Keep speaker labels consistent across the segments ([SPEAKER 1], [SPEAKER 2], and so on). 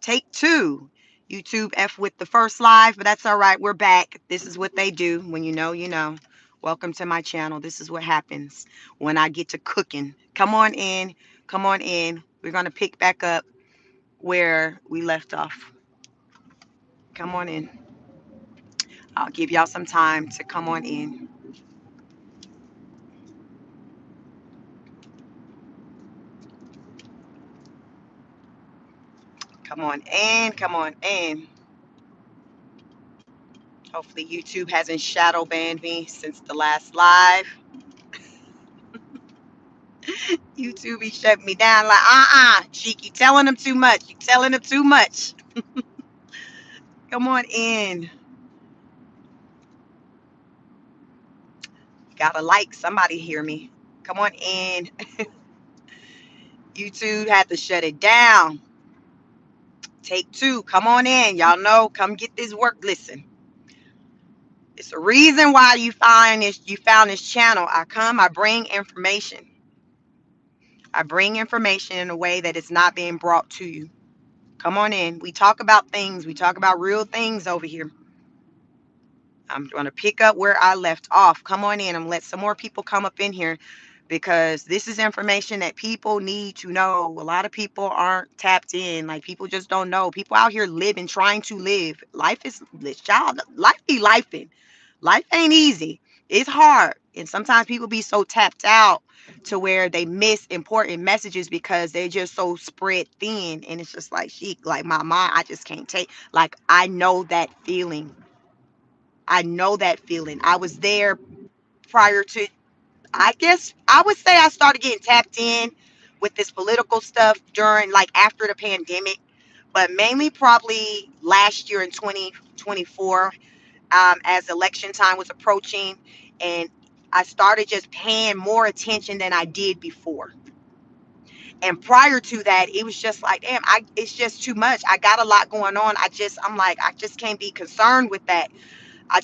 [SPEAKER 1] Take two. YouTube F with the first live, but that's all right. We're back. This is what they do. When you know, you know. Welcome to my channel. This is what happens when I get to cooking. Come on in. Come on in. We're going to pick back up where we left off. Come on in. I'll give y'all some time to come on in. Come on in. Come on in. Hopefully YouTube hasn't shadow banned me since the last live. YouTube, he shut me down like, Cheek, you telling them too much. You telling them too much. Come on in. Gotta like somebody hear me. Come on in. YouTube had to shut it down. Take two. Come on in. Y'all know, come get this work. Listen. It's a reason why you found this channel. I bring information. I bring information in a way that it's not being brought to you. Come on in. We talk about things. We talk about real things over here. I'm going to pick up where I left off. Come on in and let some more people come up in here because this is information that people need to know. A lot of people aren't tapped in. Like, people just don't know. People out here living, trying to live. Life is, child, life be lifing. Life ain't easy. It's hard. And sometimes people be so tapped out to where they miss important messages because they're just so spread thin. And it's just like, she, like my mind, I just can't take, like, I know that feeling. I know that feeling. I was there prior to, I guess I would say I started getting tapped in with this political stuff during, like, after the pandemic, but mainly probably last year in 2024, as election time was approaching, and I started just paying more attention than I did before. And prior to that, it was just like, damn, it's just too much. I got a lot going on. I'm like, I just can't be concerned with that. I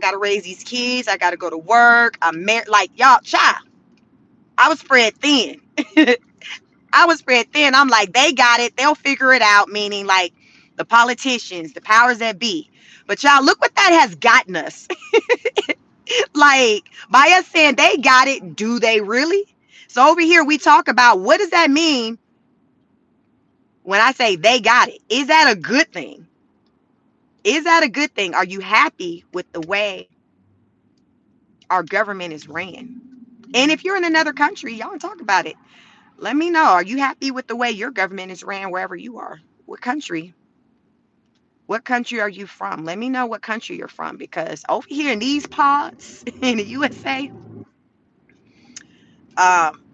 [SPEAKER 1] got to raise these kids. I got to go to work. I'm married. Like, y'all, child, I was spread thin. I was spread thin. I'm like, they got it. They'll figure it out. Meaning, like, the politicians, the powers that be. But y'all, look what that has gotten us. Like, by us saying they got it, do they really? So over here, we talk about, what does that mean when I say they got it? Is that a good thing? Is that a good thing? Are you happy with the way our government is ran? And if you're in another country, y'all talk about it. Let me know. Are you happy with the way your government is ran wherever you are? What country? What country are you from? Let me know what country you're from, because over here in these pods in the USA,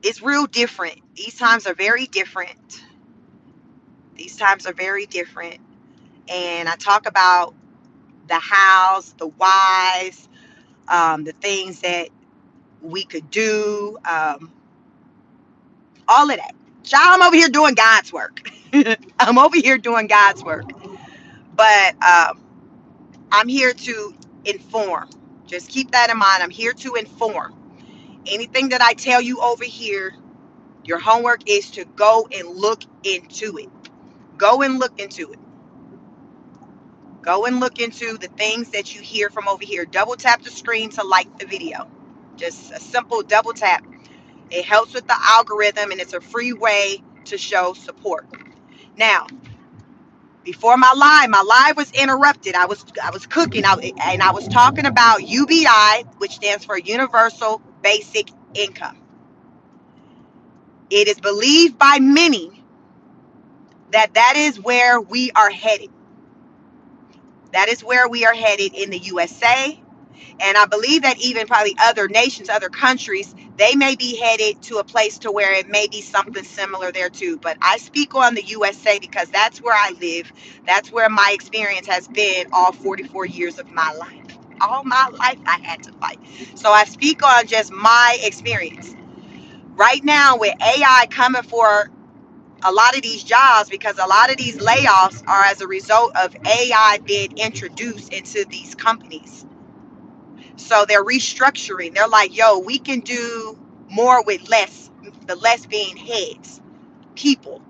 [SPEAKER 1] it's real different. These times are very different. These times are very different. And I talk about the hows, the whys, the things that we could do, all of that. Child, I'm over here doing God's work. I'm over here doing God's work. But I'm here to inform. Just keep that in mind. I'm here to inform. Anything that I tell you over here, your homework is to go and look into it. Go and look into it. Go and look into the things that you hear from over here. Double tap the screen to like the video. Just a simple double tap. It helps with the algorithm, and it's a free way to show support. Now, before my live was interrupted. I was cooking, and I was talking about UBI, which stands for Universal Basic Income. It is believed by many that that is where we are headed. That is where we are headed in the USA. And I believe that even probably other nations, other countries, they may be headed to a place to where it may be something similar there too. But I speak on the USA because that's where I live. That's where my experience has been all 44 years of my life. All my life I had to fight. So I speak on just my experience. Right now with AI coming for a lot of these jobs, because a lot of these layoffs are as a result of AI being introduced into these companies. So they're restructuring. They're like, yo, we can do more with less, the less being heads, people.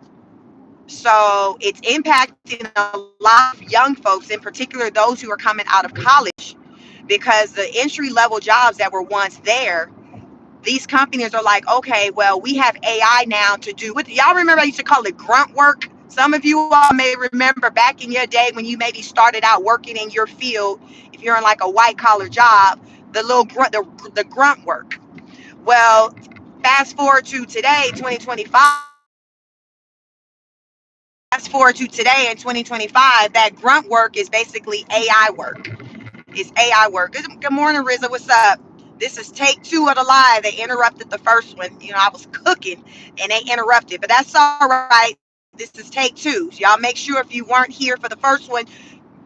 [SPEAKER 1] So it's impacting a lot of young folks, in particular those who are coming out of college, because the entry level jobs that were once there, these companies are like, okay, well, we have AI now to do what y'all remember I used to call it grunt work. Some of you all may remember back in your day when you maybe started out working in your field, if you're in like a white collar job, the little grunt, the grunt work. Well, fast forward to today, 2025. Fast forward to today in 2025, that grunt work is basically AI work. It's AI work. Good morning, Rizza. What's up? This is take two of the live. They interrupted the first one. You know, I was cooking and they interrupted, but that's all right. This is take two. So y'all make sure if you weren't here for the first one,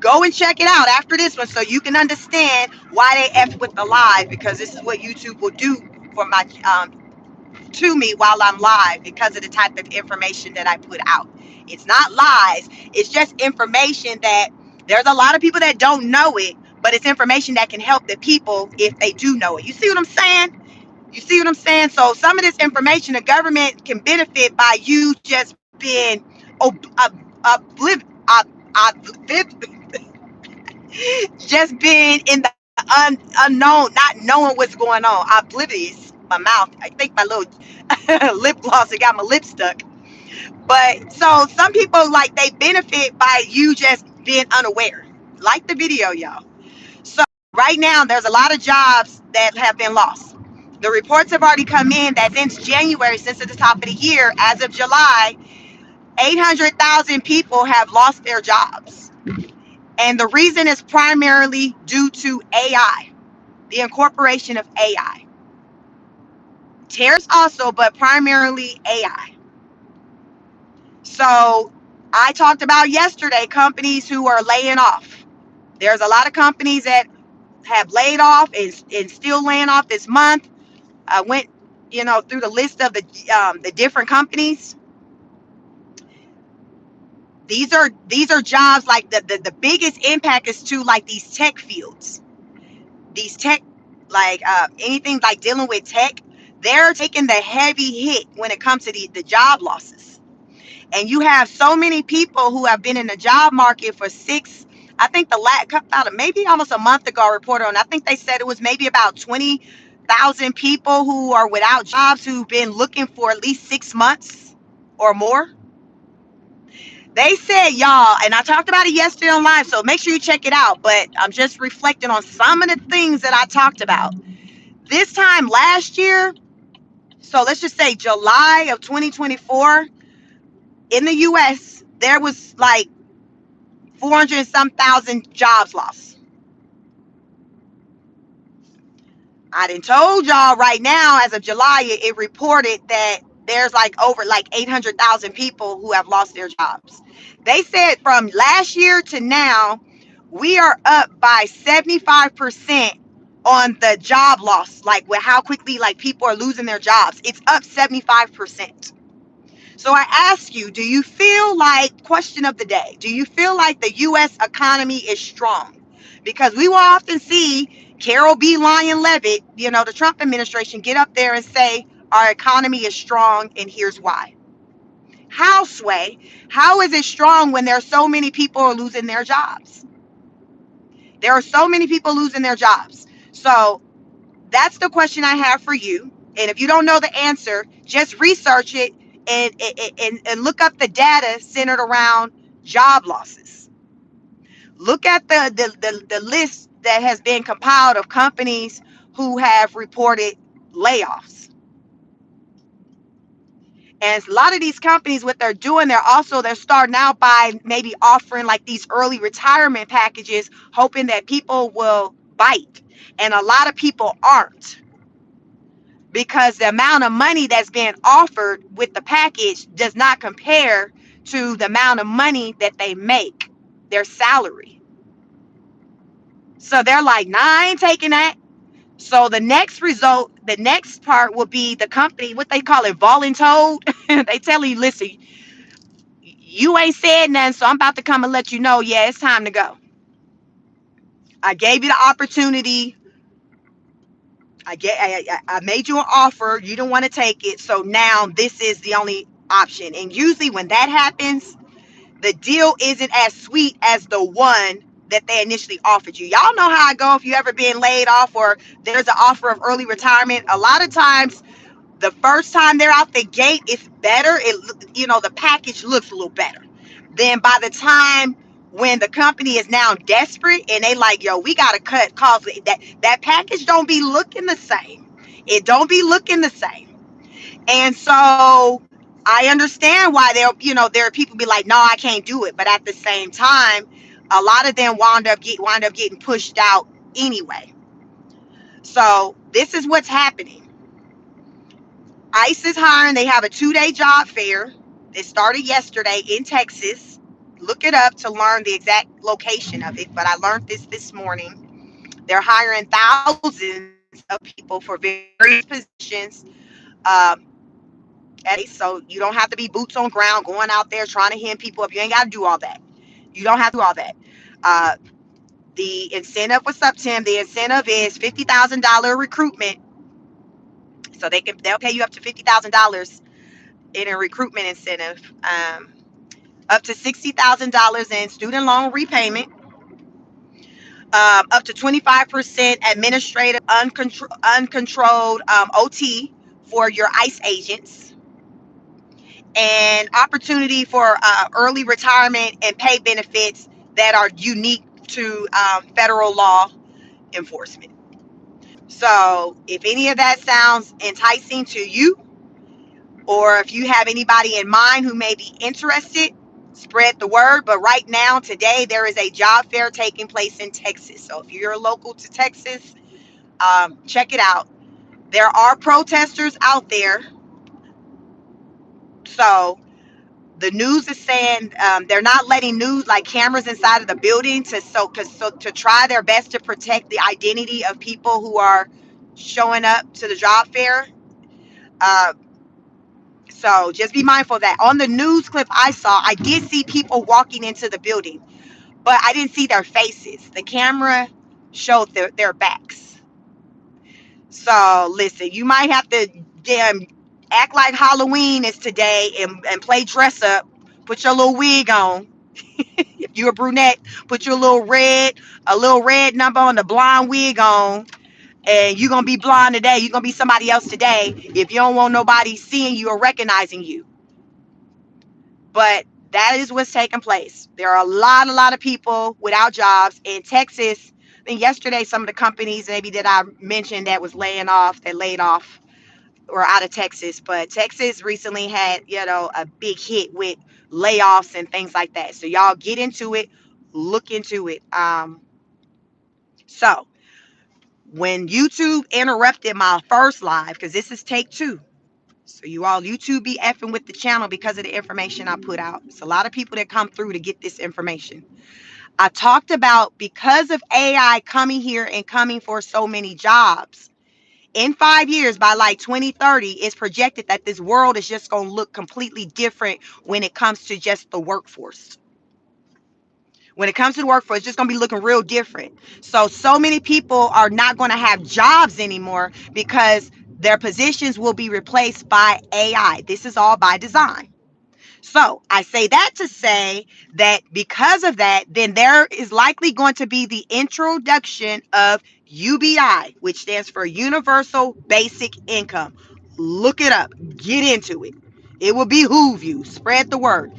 [SPEAKER 1] go and check it out after this one so you can understand why they F with the live, because this is what YouTube will do for my to me while I'm live because of the type of information that I put out. It's not lies, it's just information that there's a lot of people that don't know it, but it's information that can help the people if they do know it. You see what I'm saying? You see what I'm saying? So some of this information the government can benefit by you just being just being in the unknown, not knowing what's going on, oblivious. My mouth, I think my little lip gloss, it got my lip stuck. But so some people like they benefit by you just being unaware. Like the video, y'all. So right now there's a lot of jobs that have been lost. The reports have already come in that since January, since at the top of the year, as of July, 800,000 people have lost their jobs. And the reason is primarily due to AI, the incorporation of AI. Tariffs also, but primarily AI. So I talked about yesterday companies who are laying off. There's a lot of companies that have laid off and still laying off this month. I went, through the list of the different companies. These are jobs like the biggest impact is to like these tech fields. These tech, like anything like dealing with tech, they're taking the heavy hit when it comes to the job losses. And you have so many people who have been in the job market for I think the last about maybe almost a month ago, I reported on, I think they said it was maybe about 20,000 people who are without jobs who've been looking for at least 6 months or more. They said, y'all, and I talked about it yesterday on live, so make sure you check it out. But I'm just reflecting on some of the things that I talked about. This time last year, so let's just say July of 2024, in the US, there was like 400 and some thousand jobs lost. I done told y'all right now, as of July, it reported that there's like over like 800,000 people who have lost their jobs. They said from last year to now, we are up by 75% on the job loss, like with how quickly like people are losing their jobs. It's up 75%. So I ask you, do you feel like, question of the day, do you feel like the U.S. economy is strong? Because we will often see Carol B. Lyon Levitt, the Trump administration, get up there and say, our economy is strong and here's why. How, Sway? How is it strong when there are so many people are losing their jobs? There are so many people losing their jobs. So that's the question I have for you. And if you don't know the answer, just research it and look up the data centered around job losses. Look at the list that has been compiled of companies who have reported layoffs. And a lot of these companies, what they're doing, they're starting out by maybe offering like these early retirement packages, hoping that people will bite. And a lot of people aren't, because the amount of money that's being offered with the package does not compare to the amount of money that they make, their salary. So they're like, nah, I ain't taking that. So the next part will be the company, what they call it, voluntold. They tell you, listen, you ain't said nothing, so I'm about to come and let you know, yeah, it's time to go. I gave you the opportunity. I made you an offer. You don't want to take it. So now this is the only option. And usually when that happens, the deal isn't as sweet as the one that they initially offered you. Y'all know how I go if you ever been laid off or there's an offer of early retirement. A lot of times, the first time they're out the gate, it's better. The package looks a little better. Then by the time when the company is now desperate and they like, yo, we gotta cut costs, that package don't be looking the same. It don't be looking the same. And so I understand why there are people be like, no, I can't do it. But at the same time, a lot of them wind up getting pushed out anyway. So this is what's happening. ICE is hiring. They have a 2-day job fair. It started yesterday in Texas. Look it up to learn the exact location of it. But I learned this morning. They're hiring thousands of people for various positions. Um, so you don't have to be boots on ground going out there trying to hand people up. You ain't got to do all that. You don't have to do all that. Uh, the incentive, what's up, Tim? The incentive is $50,000 recruitment. So they'll pay you up to $50,000 in a recruitment incentive. Up to $60,000 in student loan repayment. Up to 25% administrative uncontrolled OT for your ICE agents. And opportunity for early retirement and pay benefits that are unique to federal law enforcement. So if any of that sounds enticing to you, or if you have anybody in mind who may be interested, spread the word. But right now, today, there is a job fair taking place in Texas. So if you're local to Texas, check it out. There are protesters out there. So the news is saying they're not letting cameras inside of the building to try their best to protect the identity of people who are showing up to the job fair. Uh, so just be mindful of that. On the news clip I saw, I did see people walking into the building, but I didn't see their faces. The camera showed their backs. So listen, you might have to act like Halloween is today and play dress up. Put your little wig on. If you're a brunette, put your a little red number on the blonde wig on. And you're going to be blonde today. You're going to be somebody else today if you don't want nobody seeing you or recognizing you. But that is what's taking place. There are a lot of people without jobs in Texas. I think yesterday some of the companies maybe that I mentioned that laid off or out of Texas. But Texas recently had, a big hit with layoffs and things like that. So y'all get into it, look into it. So when YouTube interrupted my first live, because this is take 2. So YouTube be effing with the channel because of the information I put out. It's a lot of people that come through to get this information. I talked about because of AI coming here and coming for so many jobs. In 5 years, by like 2030, it's projected that this world is just going to look completely different when it comes to just the workforce. When it comes to the workforce, it's just going to be looking real different. So many people are not going to have jobs anymore because their positions will be replaced by AI. This is all by design. So I say that to say that because of that, then there is likely going to be the introduction of UBI, which stands for Universal Basic Income. Look it up. Get into it. It will behoove you. Spread the word.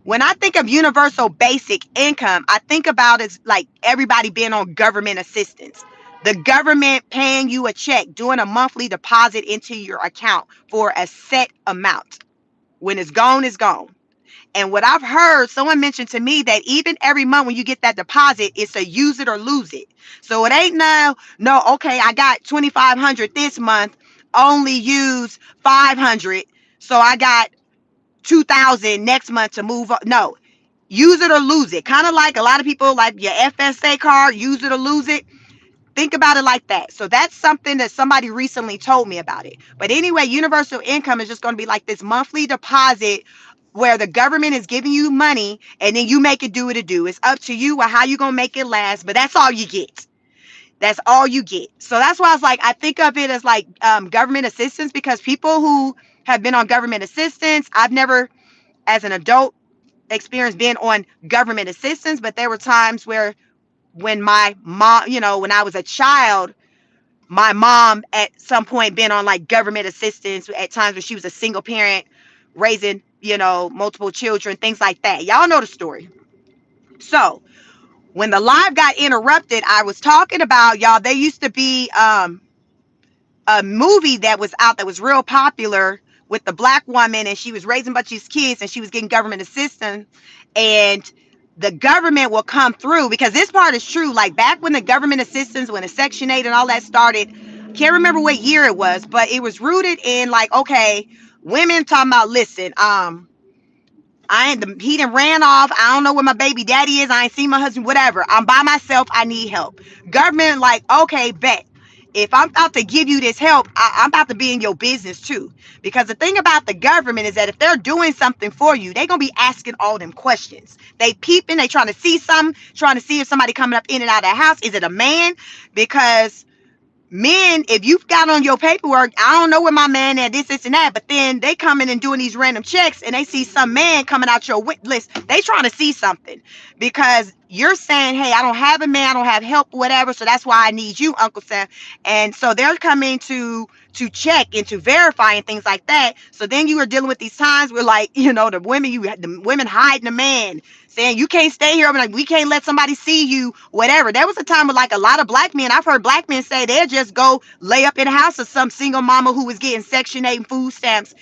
[SPEAKER 1] When I think of universal basic income, I think about it like everybody being on government assistance. The government paying you a check, doing a monthly deposit into your account for a set amount. When it's gone, it's gone. And what I've heard, someone mentioned to me that even every month when you get that deposit, it's a use it or lose it. So it ain't okay, I got 2,500 this month, only use 500. So I got 2,000 next month to move up. No, use it or lose it. Kind of like a lot of people like your FSA card, use it or lose it. Think about it like that. So that's something that somebody recently told me about it. But anyway, universal income is just going to be like this monthly deposit where the government is giving you money and then you make it do what it do. It's up to you or how you going to make it last, but that's all you get. That's all you get. So that's why I was like, I think of it as like government assistance, because people who have been on government assistance. I've never, as an adult, experienced being on government assistance, but there were times where when my mom, when I was a child, my mom at some point been on like government assistance at times when she was a single parent raising, multiple children, things like that. Y'all know the story. So when the live got interrupted, I was talking about, y'all, there used to be a movie that was out that was real popular with the black woman, and she was raising a bunch of these kids and she was getting government assistance, and the government will come through, because this part is true. Like back when the government assistance, when the Section 8 and all that started, can't remember what year it was, but it was rooted in like, okay, women talking about, listen, he done ran off. I don't know where my baby daddy is. I ain't seen my husband, whatever. I'm by myself. I need help. Government, like, okay, bet. If I'm about to give you this help, I'm about to be in your business too. Because the thing about the government is that if they're doing something for you, they're going to be asking all them questions. They peeping, they trying to see something, trying to see if somebody coming up in and out of the house. Is it a man? Because men, if you've got on your paperwork, I don't know where my man at, this and that, but then they coming and doing these random checks and they see some man coming out your list. They trying to see something because you're saying, hey, I don't have a man, I don't have help, whatever, so that's why I need you, Uncle Sam. And so they're coming to check and to verify and things like that. So then you are dealing with these times where, like, the women hiding the man, saying you can't stay here. I'm like, we can't let somebody see you, whatever. There was a time with like a lot of black men. I've heard black men say they'll just go lay up in the house of some single mama who was getting Section 8 and food stamps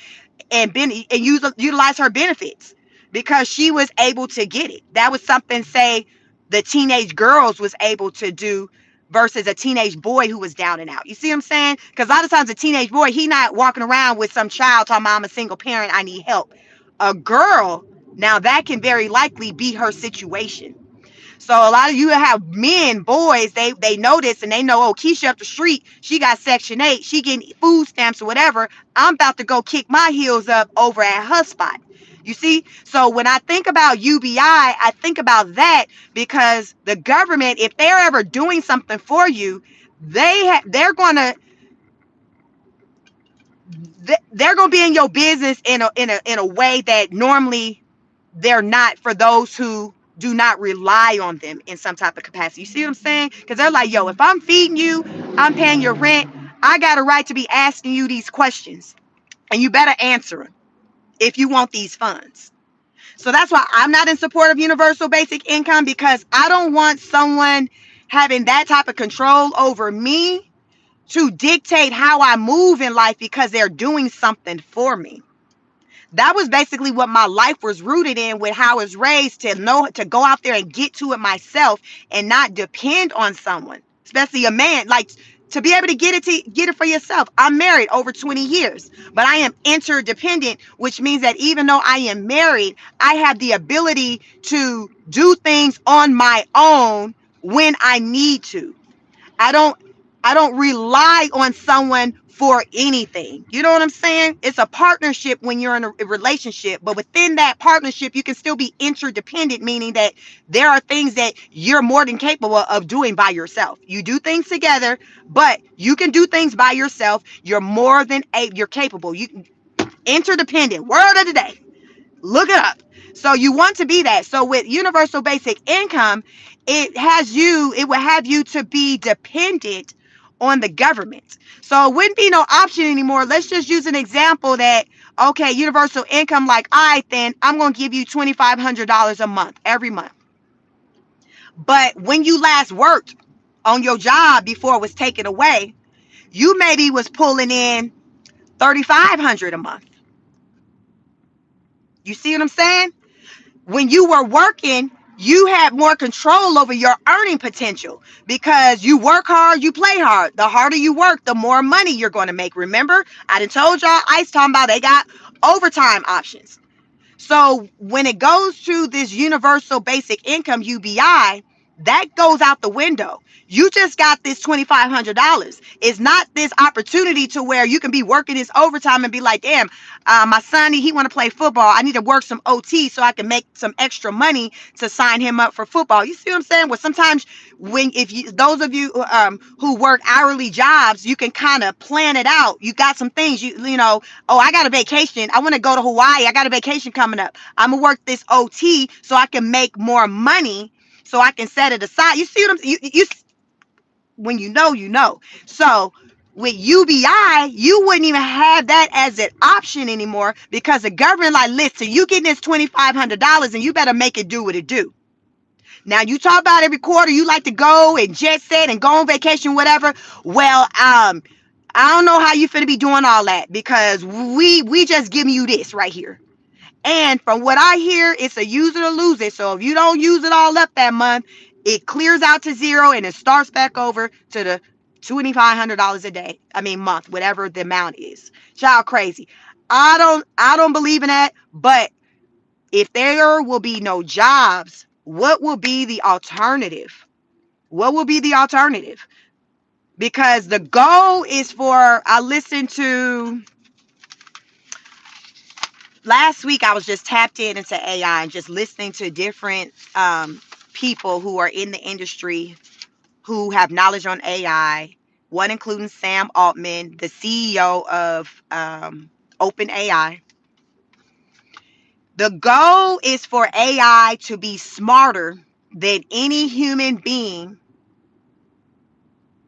[SPEAKER 1] and utilize her benefits because she was able to get it. That was something, say, the teenage girls was able to do versus a teenage boy who was down and out. You see what I'm saying? Because a lot of times a teenage boy, he not walking around with some child talking about, I'm a single parent, I need help. A girl, now that can very likely be her situation. So a lot of you have men, boys, they know this and they know, oh, Keisha up the street, she got Section 8, she getting food stamps or whatever. I'm about to go kick my heels up over at her spot. You see? So when I think about UBI, I think about that because the government, if they're ever doing something for you, they're gonna be in your business in a way that normally they're not for those who do not rely on them in some type of capacity. You see what I'm saying? Because they're like, yo, if I'm feeding you, I'm paying your rent, I got a right to be asking you these questions. And you better answer them if you want these funds. So that's why I'm not in support of universal basic income, because I don't want someone having that type of control over me to dictate how I move in life because they're doing something for me. That was basically what my life was rooted in, with how I was raised to know to go out there and get to it myself and not depend on someone, especially a man, like to be able to get it for yourself. I'm married over 20 years, but I am interdependent, which means that even though I am married, I have the ability to do things on my own when I need to. I don't rely on someone for anything. You know what I'm saying? It's a partnership when you're in a relationship, but within that partnership, you can still be interdependent, meaning that there are things that you're more than capable of doing by yourself. You do things together, but you can do things by yourself. You're more than you're capable. You interdependent. Word of the day. Look it up. So you want to be that. So with universal basic income, it will have you to be dependent on the government. So it wouldn't be no option anymore. Let's just use an example that, okay, universal income, like, all right, then I'm going to give you $2,500 a month, every month. But when you last worked on your job before it was taken away, you maybe was pulling in $3,500 a month. You see what I'm saying? When you were working, you had more control over your earning potential because you work hard, you play hard. The harder you work, the more money you're going to make. Remember, I done told y'all, Ice talking about they got overtime options. So when it goes to this universal basic income, UBI, That goes out the window. You just got this $2,500. It's not this opportunity to where you can be working this overtime and be like, damn, my son, he want to play football. I need to work some OT so I can make some extra money to sign him up for football. You see what I'm saying? Well, sometimes when, if you, those of you who work hourly jobs, you can kind of plan it out. You got some things, you know, oh, I got a vacation. I want to go to Hawaii. I got a vacation coming up. I'm going to work this OT so I can make more money, so I can set it aside. You see what I'm you when you know, you know. So with UBI, you wouldn't even have that as an option anymore, because the government like, listen, you getting this $2,500 and you better make it do what it do. Now you talk about every quarter you like to go and jet set and go on vacation, whatever. Well, I don't know how you finna be doing all that, because we just giving you this right here. And from what I hear, it's a use it or lose it. So if you don't use it all up that month, it clears out to zero and it starts back over to the $2,500 a day. I mean, month, whatever the amount is. Child crazy. I don't believe in that. But if there will be no jobs, what will be the alternative? What will be the alternative? Because the goal is for, I listened to, last week I was just tapped into AI and just listening to different people who are in the industry who have knowledge on AI. One including Sam Altman, the CEO of OpenAI. The goal is for AI to be smarter than any human being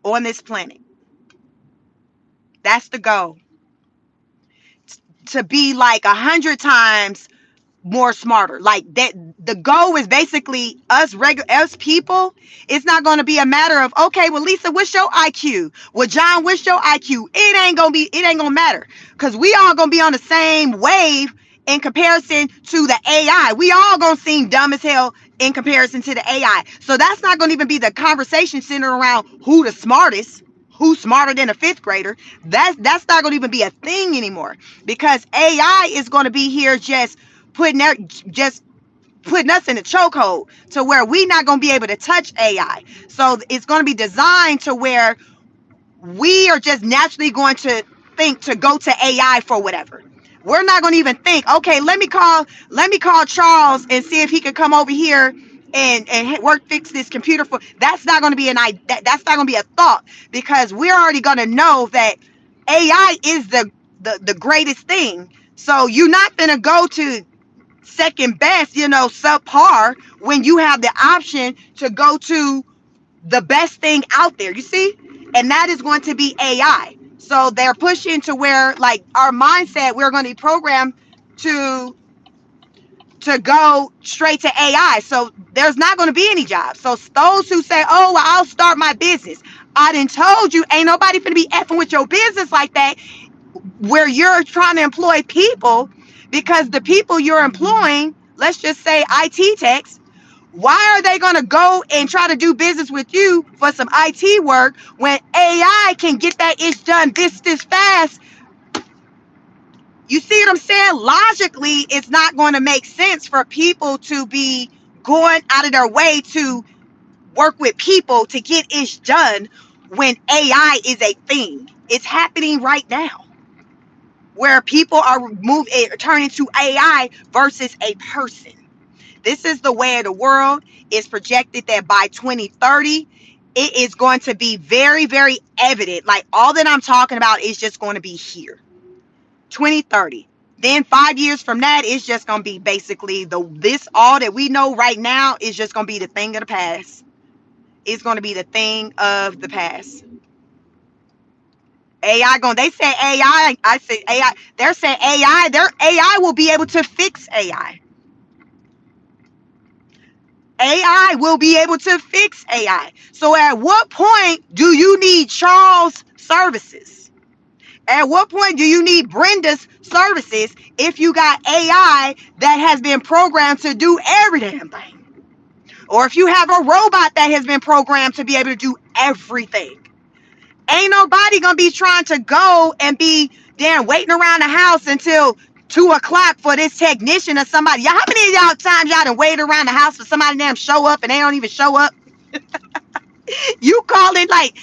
[SPEAKER 1] on this planet. That's the goal. To be like 100 times more smarter. Like that, the goal is basically us people. It's not going to be a matter of, okay, well, Lisa, what's your IQ? Well, John, what's your IQ? It ain't gonna matter, because we all gonna be on the same wave in comparison to the AI. We all gonna seem dumb as hell in comparison to the AI. So that's not gonna even be the conversation centered around who the smartest, who's smarter than a fifth grader. That's not gonna even be a thing anymore, because AI is gonna be here just putting us in a chokehold to where we're not going to be able to touch AI. So it's going to be designed to where we are just naturally going to think to go to AI for whatever. We're not going to even think, okay, let me call Charles and see if he can come over here and fix this computer for. That's not going to be that's not going to be a thought, because we're already going to know that AI is the greatest thing. So you're not going to go to second best, subpar, when you have the option to go to the best thing out there, you see? And that is going to be AI. So they're pushing to where, like, our mindset, we're going to be programmed to go straight to AI. So there's not going to be any jobs. So those who say, oh, well, I'll start my business. I done told you, ain't nobody finna be effing with your business like that, where you're trying to employ people, because the people you're employing, let's just say IT techs, why are they going to go and try to do business with you for some IT work when AI can get that ish done this fast? You see what I'm saying? Logically, it's not going to make sense for people to be going out of their way to work with people to get ish done when AI is a thing. It's happening right now, where people are turning to AI versus a person. This is the way of the world. It's projected that by 2030, it is going to be very, very evident. Like, all that I'm talking about is just going to be here. 2030. Then 5 years from that, it's just going to be basically this all that we know right now is just going to be the thing of the past. It's going to be the thing of the past. They say AI, I say AI, they're saying AI will be able to fix AI. AI will be able to fix AI. So at what point do you need Charles' services? At what point do you need Brenda's services if you got AI that has been programmed to do every damn thing? Or if you have a robot that has been programmed to be able to do everything? Ain't nobody gonna be trying to go and be damn waiting around the house until 2 o'clock for this technician or somebody. How many of y'all times y'all done waited around the house for somebody to damn show up and they don't even show up? You calling like,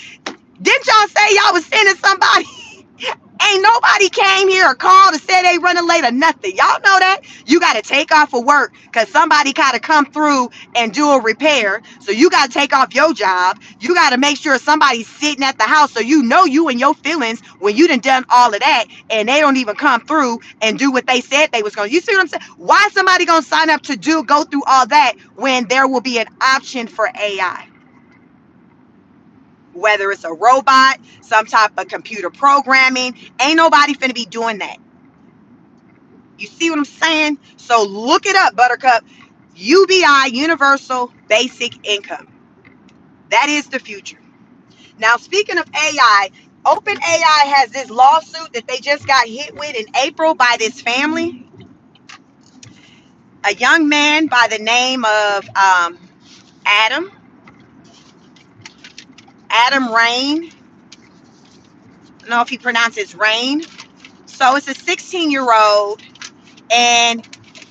[SPEAKER 1] didn't y'all say y'all was sending somebody? Ain't nobody came here or called to say they running late or nothing. Y'all know that? You got to take off of work because somebody got to come through and do a repair. So you got to take off your job. You got to make sure somebody's sitting at the house so you know you and your feelings when you done all of that and they don't even come through and do what they said they was going to. You see what I'm saying? Why somebody going to sign up to go through all that when there will be an option for AI? Whether it's a robot, some type of computer programming, ain't nobody finna be doing that. You see what I'm saying? So look it up, Buttercup. UBI, Universal Basic Income. That is the future. Now, speaking of AI, OpenAI has this lawsuit that they just got hit with in April by this family. A young man by the name of Adam, Adam Rain. I don't know if he pronounces Rain. So it's a 16-year-old, and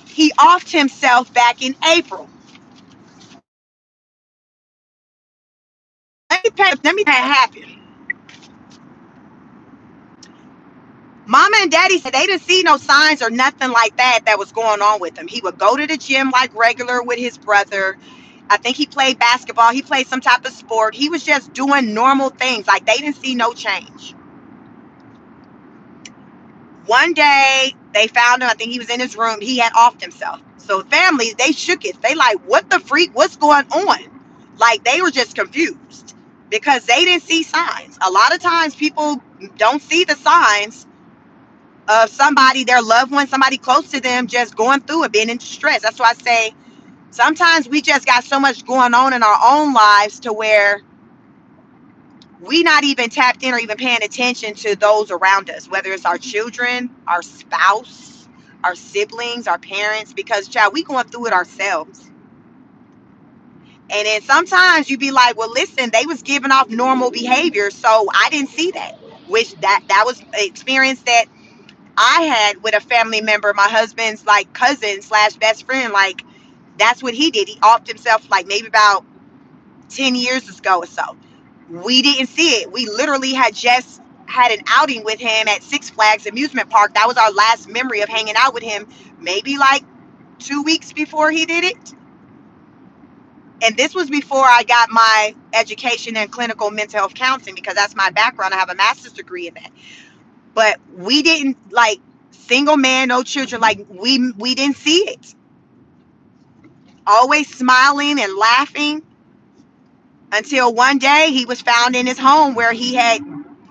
[SPEAKER 1] he offed himself back in April. Let me tell you what happened. Mama and daddy said they didn't see no signs or nothing like that was going on with him. He would go to the gym like regular with his brother. I think he played basketball. He played some type of sport. He was just doing normal things. Like they didn't see no change. One day they found him. I think he was in his room. He had offed himself. So family, they shook it. They like, what the freak? What's going on? Like they were just confused because they didn't see signs. A lot of times people don't see the signs of somebody, their loved one, somebody close to them just going through it, being in distress. That's why I say sometimes we just got so much going on in our own lives to where we not even tapped in or even paying attention to those around us, whether it's our children, our spouse, our siblings, our parents, because child, we going through it ourselves. And then sometimes you be like, well, listen, they was giving off normal behavior, so I didn't see that. Which that was an experience that I had with a family member, my husband's like cousin slash best friend. Like that's what he did. He offed himself like maybe about 10 years ago or so. We didn't see it. We literally had just had an outing with him at Six Flags amusement park. That was our last memory of hanging out with him, maybe like 2 weeks before he did it. And this was before I got my education in clinical mental health counseling, because that's my background. I have a master's degree in that. But we didn't, like, single man, no children, like we didn't see it. Always smiling and laughing until one day he was found in his home where he had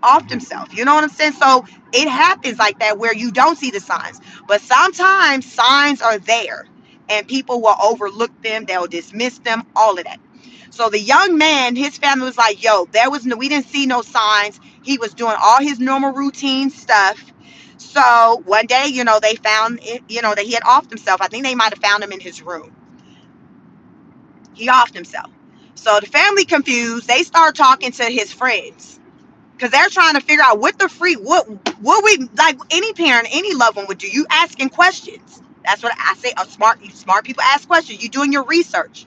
[SPEAKER 1] offed himself. You know what I'm saying? So it happens like that where you don't see the signs. But sometimes signs are there and people will overlook them, they'll dismiss them, all of that. So the young man, his family was like, yo, we didn't see no signs. He was doing all his normal routine stuff. So one day, they found it, that he had offed himself. I think they might have found him in his room. He offed himself. So the family confused. They start talking to his friends because they're trying to figure out what the freak, what we, like any parent, any loved one would do. You asking questions. That's what I say. Smart people ask questions. You doing your research.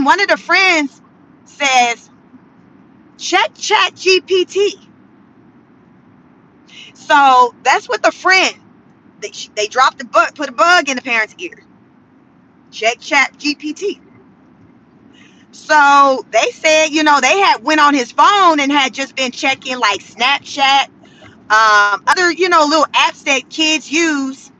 [SPEAKER 1] One of the friends says, check Chat GPT. So that's what the friend, they dropped the bug, put a bug in the parent's ear. Check Chat GPT. So they said, they had went on his phone and had just been checking like Snapchat, other, little apps that kids use,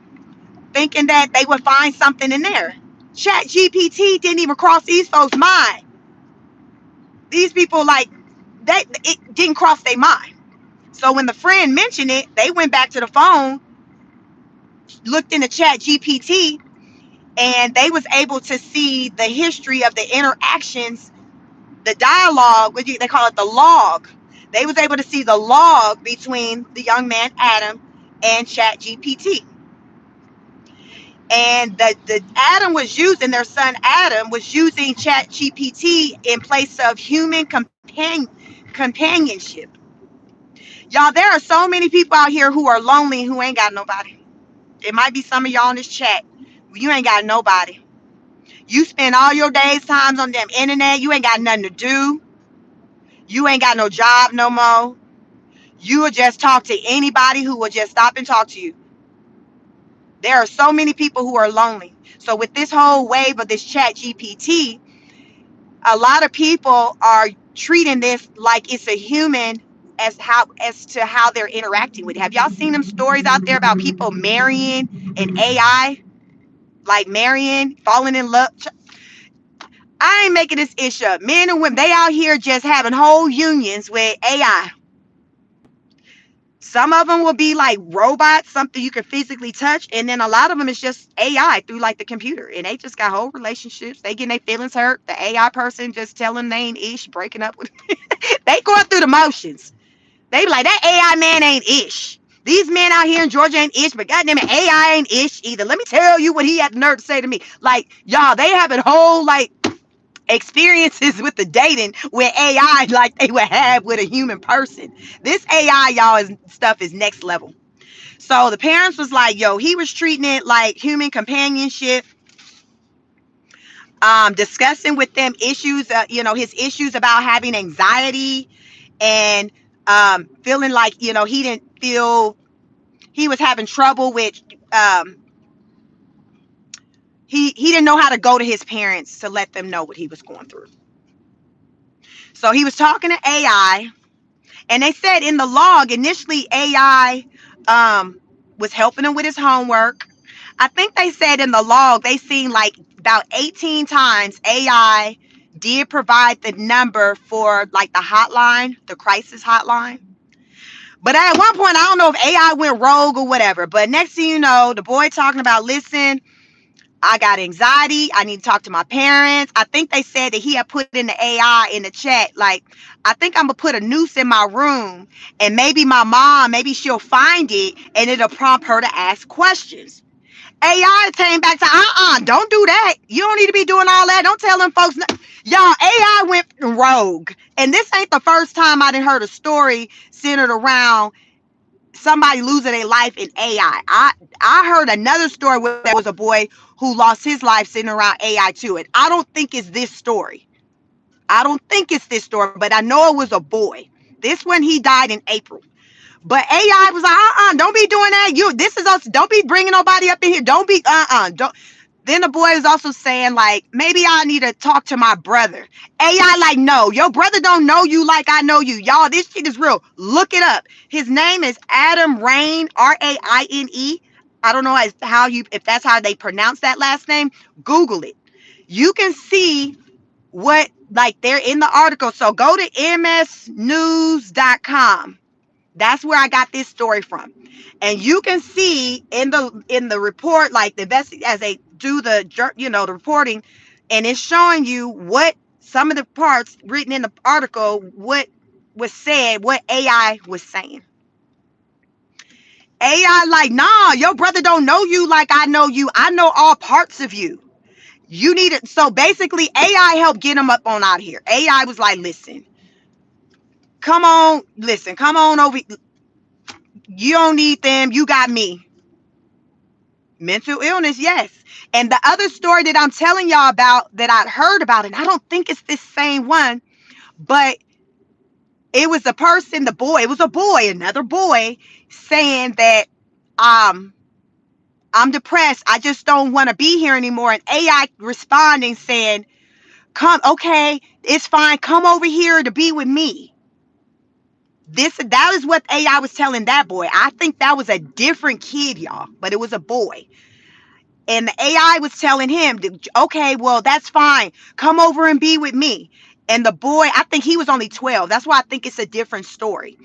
[SPEAKER 1] thinking that they would find something in there. Chat GPT didn't even cross these folks' mind. These people, like, that it didn't cross their mind. So when the friend mentioned it, they went back to the phone, looked in the Chat GPT, and they was able to see the history of the interactions, the dialogue, they call it the log. They was able to see the log between the young man Adam and Chat GPT. And the Adam was using, their son Adam was using Chat GPT in place of human companionship. Y'all, there are so many people out here who are lonely, who ain't got nobody. It might be some of y'all in this chat. You ain't got nobody. You spend all your days times on them internet. You ain't got nothing to do. You ain't got no job no more. You will just talk to anybody who will just stop and talk to you. There are so many people who are lonely. So with this whole wave of this chat GPT, a lot of people are treating this like it's a human as to how they're interacting with it. Have y'all seen them stories out there about people marrying an AI, like marrying, falling in love? I ain't making this issue up. Men and women, they out here just having whole unions with AI. Some of them will be like robots, something you can physically touch, and then a lot of them is just AI through like the computer, and they just got whole relationships. They getting their feelings hurt. The AI person just telling they ain't ish, breaking up with. They going through the motions. They be like, that AI man ain't ish. These men out here in Georgia ain't ish, but goddamn it, AI ain't ish either. Let me tell you what he had the nerve to say to me. Like, y'all, they having whole like experiences with the dating with AI like they would have with a human person. This AI, y'all, stuff is next level. So the parents was like, yo, he was treating it like human companionship, discussing with them issues, his issues about having anxiety and feeling like, he didn't feel he was having trouble with, um, he didn't know how to go to his parents to let them know what he was going through. So he was talking to AI. And they said in the log, initially AI was helping him with his homework. I think they said in the log, they seen like about 18 times AI did provide the number for like the hotline, the crisis hotline. But at one point, I don't know if AI went rogue or whatever. But next thing you know, the boy talking about, listen, I got anxiety. I need to talk to my parents. I think they said that he had put in the AI in the chat, like, I think I'm going to put a noose in my room and maybe my mom, maybe she'll find it and it'll prompt her to ask questions. AI came back to, don't do that. You don't need to be doing all that. Don't tell them folks. Y'all, AI went rogue. And this ain't the first time I done heard a story centered around somebody losing their life in AI. I heard another story where there was a boy who lost his life sitting around AI too. And I don't think it's this story. I don't think it's this story, but I know it was a boy. This one, he died in April. But AI was like, don't be doing that. This is us. Don't be bringing nobody up in here. Don't be, don't. Then the boy is also saying, like, maybe I need to talk to my brother. AI, like, no, your brother don't know you like I know you. Y'all, this shit is real. Look it up. His name is Adam Raine, Raine. I don't know if that's how they pronounce that last name. Google it. You can see what, like, they're in the article. So go to msnews.com. That's where I got this story from. And you can see in the report, like the as they do the the reporting, and it's showing you what some of the parts written in the article, what was said, what AI was saying. AI like, nah, your brother don't know you like I know you. I know all parts of you. You need it. So basically, AI helped get him up on out of here. AI was like, listen, come on over. You don't need them. You got me. Mental illness, yes. And the other story that I'm telling y'all about that I'd heard about, and I don't think it's this same one, but it was a person, another boy, saying that I'm depressed. I just don't want to be here anymore. And AI responding saying, okay, it's fine. Come over here to be with me. That is what AI was telling that boy. I think that was a different kid, y'all, but it was a boy. And the AI was telling him, okay, well, that's fine. Come over and be with me. And the boy, I think he was only 12. That's why I think it's a different story.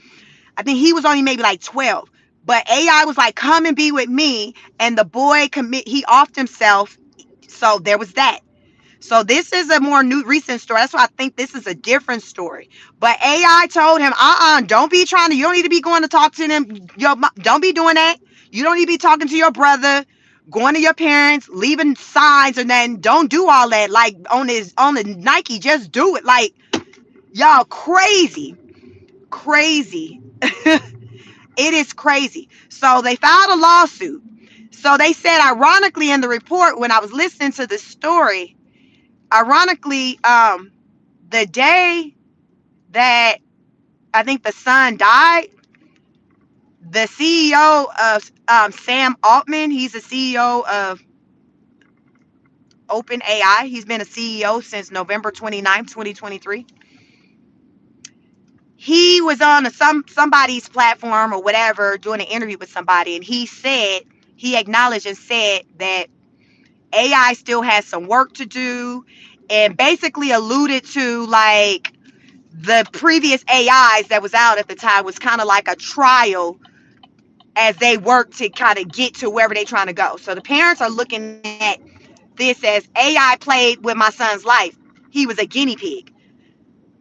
[SPEAKER 1] I think he was only maybe like 12. But AI was like, come and be with me. And the boy he offed himself. So there was that. So this is a more recent story. That's why I think this is a different story. But AI told him, don't be you don't need to be going to talk to them. Don't be doing that. You don't need to be talking to your brother, going to your parents, leaving signs, and then don't do all that. Like on the Nike, just do it. Like, y'all, crazy. It is crazy. So they filed a lawsuit. So they said, ironically, in the report, when I was listening to the story, Ironically, the day that I think the son died, the CEO of Sam Altman, he's the CEO of OpenAI. He's been a CEO since November 29th, 2023. He was on somebody's platform or whatever doing an interview with somebody, and he acknowledged and said that AI still has some work to do, and basically alluded to like the previous AIs that was out at the time was kind of like a trial as they work to kind of get to wherever they're trying to go. So the parents are looking at this as AI played with my son's life. He was a guinea pig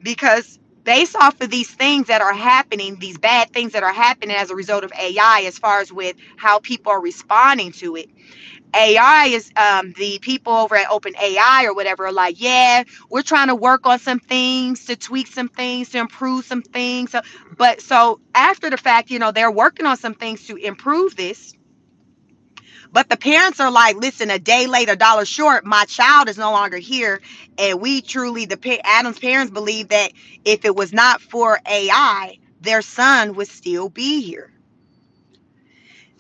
[SPEAKER 1] because based off of these things that are happening, these bad things that are happening as a result of AI, as far as with how people are responding to it, AI is the people over at OpenAI or whatever are like, yeah, we're trying to work on some things to tweak some things to improve some things. So after the fact, they're working on some things to improve this. But the parents are like, listen, a day late, a dollar short, my child is no longer here. And we truly, Adam's parents believe that if it was not for AI, their son would still be here.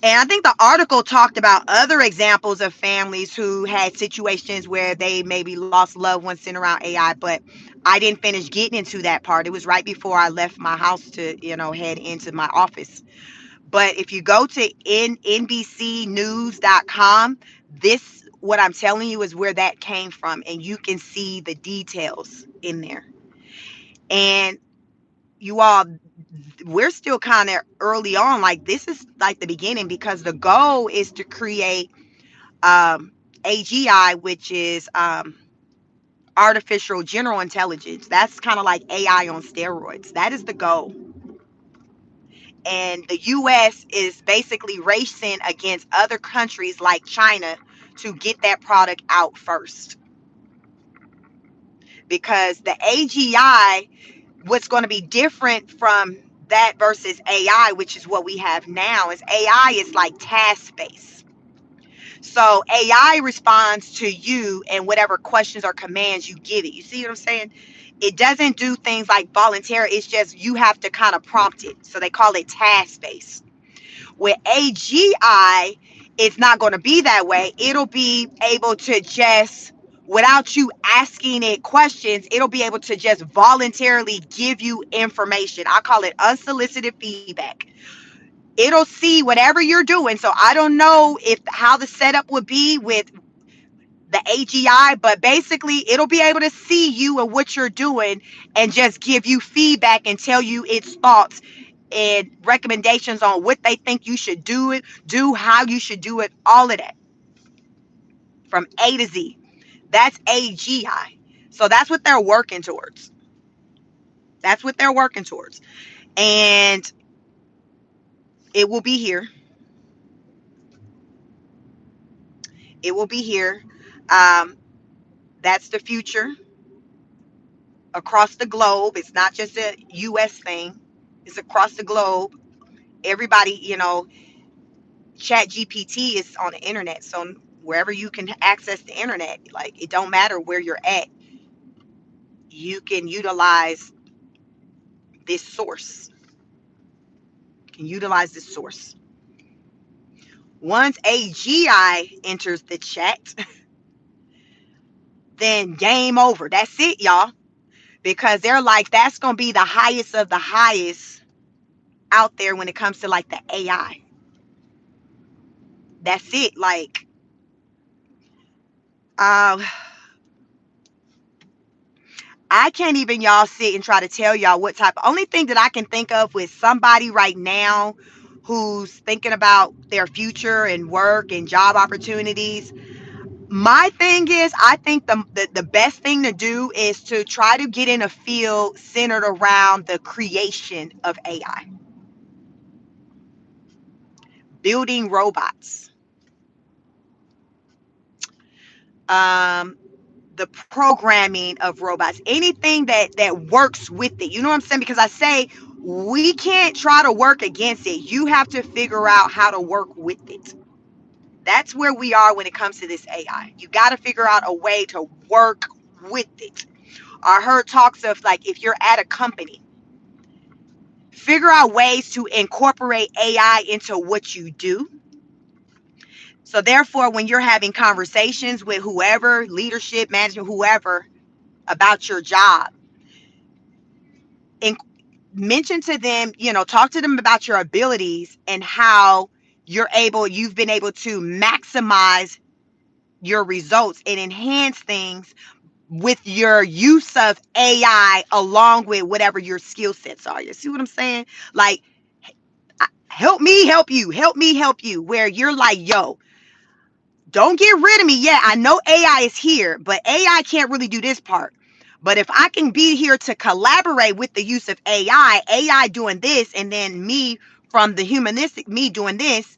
[SPEAKER 1] And I think the article talked about other examples of families who had situations where they maybe lost loved ones centered around AI, but I didn't finish getting into that part. It was right before I left my house to, head into my office. But if you go to nbcnews.com, what I'm telling you is where that came from, and you can see the details in there. And you all, we're still kind of early on. Like, this is like the beginning, because the goal is to create AGI, which is artificial general intelligence. That's kind of like AI on steroids. That is the goal. And the US is basically racing against other countries like China to get that product out first. Because the AGI, what's going to be different from that versus AI, which is what we have now, is AI is like task based. So AI responds to you and whatever questions or commands you give it. You see what I'm saying? It doesn't do things like voluntary. It's just you have to kind of prompt it. So they call it task based. With AGI, it's not going to be that way. It'll be able to just, without you asking it questions, it'll be able to just voluntarily give you information. I call it unsolicited feedback. It'll see whatever you're doing. So I don't know how the setup would be with the AGI, but basically it'll be able to see you and what you're doing and just give you feedback and tell you its thoughts and recommendations on what they think you should do how you should do it, all of that from A to Z. That's AGI. So that's what they're working towards. That's what they're working towards. And it will be here. It will be here. Um, that's the future across the globe. It's not just a US thing. It's across the globe. Everybody, Chat GPT is on the internet. So wherever you can access the internet, like, it don't matter where you're at, you can utilize this source. You can utilize this source. Once AGI enters the chat, then game over. That's it, y'all. Because they're like, that's gonna be the highest of the highest out there when it comes to like the AI. That's it. Like, uh, I can't even, y'all, sit and try to tell y'all what type. Only thing that I can think of with somebody right now who's thinking about their future and work and job opportunities. My thing is, I think the best thing to do is to try to get in a field centered around the creation of AI, building robots, um, the programming of robots, anything that works with it. You know what I'm saying? Because I say we can't try to work against it. You have to figure out how to work with it. That's where we are when it comes to this AI. You got to figure out a way to work with it. I heard talks of like if you're at a company, figure out ways to incorporate AI into what you do. So therefore, when you're having conversations with whoever, leadership, management, whoever, about your job, and mention to them, talk to them about your abilities and how you've been able to maximize your results and enhance things with your use of AI along with whatever your skill sets are. You see what I'm saying? Like, help me help you, help me help you, where you're like, yo, don't get rid of me. Yeah, I know AI is here, but AI can't really do this part. But if I can be here to collaborate with the use of AI doing this, and then me from the humanistic me doing this,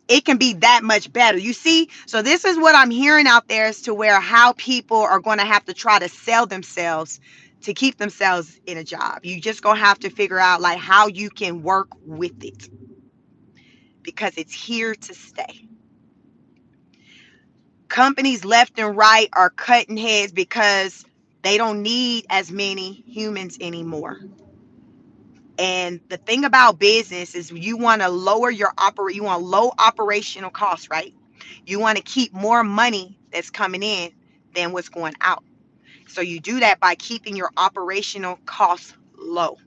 [SPEAKER 1] it can be that much better. You see? So this is what I'm hearing out there as to where how people are going to have to try to sell themselves to keep themselves in a job. You just going to have to figure out like how you can work with it because it's here to stay. Companies left and right are cutting heads because they don't need as many humans anymore. And the thing about business is you want to lower you want low operational costs, right? You want to keep more money that's coming in than what's going out. So you do that by keeping your operational costs low.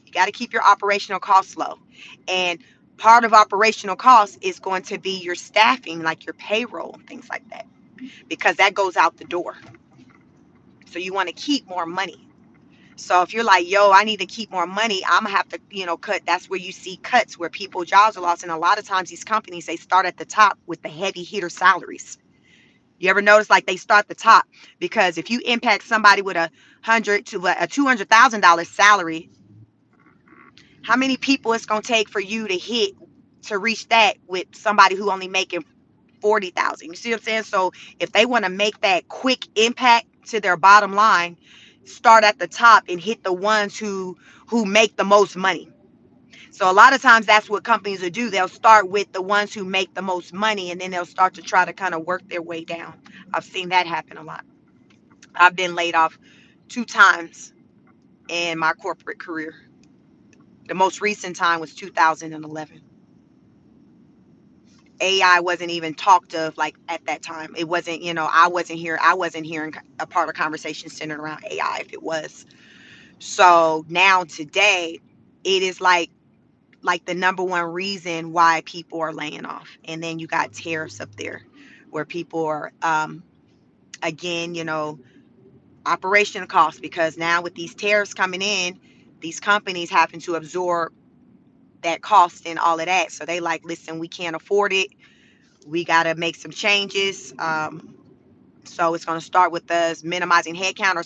[SPEAKER 1] You got to keep your operational costs low. And part of operational costs is going to be your staffing, like your payroll and things like that, because that goes out the door. So you want to keep more money. So if you're like, yo, I need to keep more money, I'm gonna have to, cut. That's where you see cuts where people jobs are lost. And a lot of times these companies, they start at the top with the heavy hitter salaries. You ever notice like they start at the top? Because if you impact somebody with a $200,000 salary, how many people it's gonna take for you to reach that with somebody who only making 40,000? You see what I'm saying? So if they want to make that quick impact to their bottom line, start at the top and hit the ones who make the most money. So a lot of times that's what companies will do. They'll start with the ones who make the most money, and then they'll start to try to kind of work their way down. I've seen that happen a lot. I've been laid off 2 times in my corporate career. The most recent time was 2011. AI wasn't even talked of like at that time. It wasn't, I wasn't hearing a part of conversation centered around AI if it was. So now today, it is like the number one reason why people are laying off. And then you got tariffs up there where people are again, operational costs, because now with these tariffs coming in, these companies having to absorb that cost and all of that. So they like, listen, we can't afford it. We got to make some changes. So it's going to start with us minimizing headcount, or